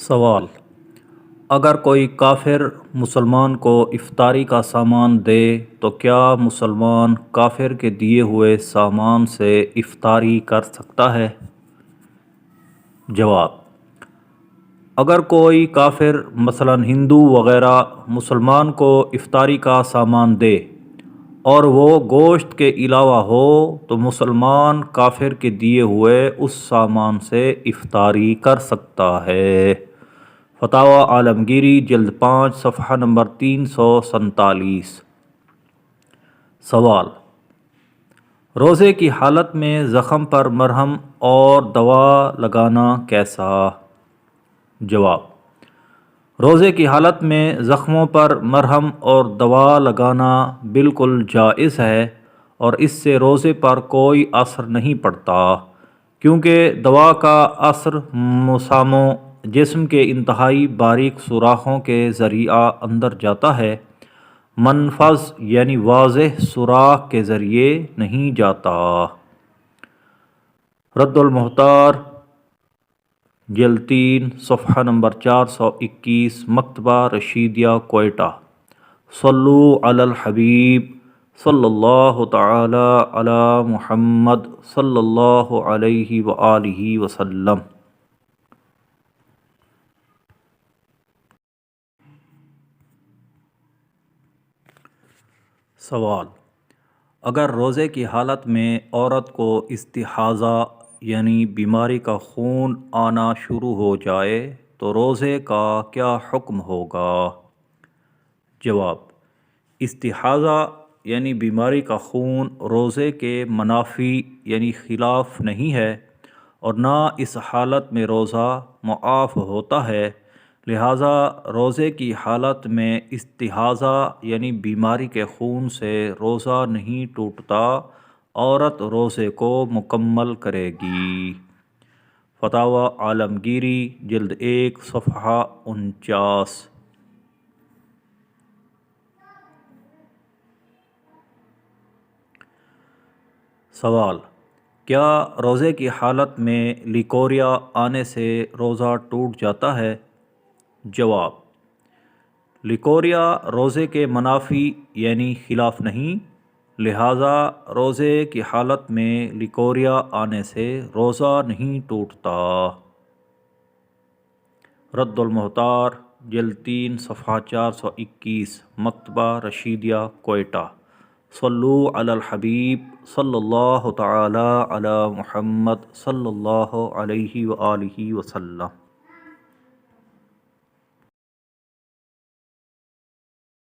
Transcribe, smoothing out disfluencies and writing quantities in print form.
سوال: اگر کوئی کافر مسلمان کو افطاری کا سامان دے تو کیا مسلمان کافر کے دیے ہوئے سامان سے افطاری کر سکتا ہے؟ جواب: اگر کوئی کافر مثلاً ہندو وغیرہ مسلمان کو افطاری کا سامان دے اور وہ گوشت کے علاوہ ہو تو مسلمان کافر کے دیے ہوئے اس سامان سے افطاری کر سکتا ہے۔ فتاوی عالمگیری جلد 5 صفحہ نمبر 347۔ سوال: روزے کی حالت میں زخم پر مرہم اور دوا لگانا کیسا؟ جواب: روزے کی حالت میں زخموں پر مرہم اور دوا لگانا بالکل جائز ہے اور اس سے روزے پر کوئی اثر نہیں پڑتا، کیونکہ دوا کا اثر مسامو جسم کے انتہائی باریک سوراخوں کے ذریعہ اندر جاتا ہے، منفذ یعنی واضح سوراخ کے ذریعے نہیں جاتا۔ رد المحتار جلد 3 صفحہ نمبر 421، مکتبہ رشیدیہ کوئٹہ۔ صلو علی الحبیب صلی اللہ تعالی علی محمد صلی اللہ علیہ وآلہ وسلم۔ سوال: اگر روزے کی حالت میں عورت کو استحاضہ یعنی بیماری کا خون آنا شروع ہو جائے تو روزے کا کیا حکم ہوگا؟ جواب: استحاضہ یعنی بیماری کا خون روزے کے منافی یعنی خلاف نہیں ہے اور نہ اس حالت میں روزہ معاف ہوتا ہے، لہٰذا روزے کی حالت میں استحاضہ یعنی بیماری کے خون سے روزہ نہیں ٹوٹتا، عورت روزے کو مکمل کرے گی۔ فتاوی عالمگیری جلد 1 صفحہ 49۔ سوال: کیا روزے کی حالت میں لیکوریا آنے سے روزہ ٹوٹ جاتا ہے؟ جواب: لیکوریا روزے کے منافی یعنی خلاف نہیں، لہٰذا روزے کی حالت میں لیکوریا آنے سے روزہ نہیں ٹوٹتا۔ رد المحتار جلد 3 صفحہ 421، مکتبہ رشیدیہ کوئٹہ۔ صلو علی الحبیب صلی اللہ تعالی علی محمد صلی اللہ علیہ وآلہ وسلم۔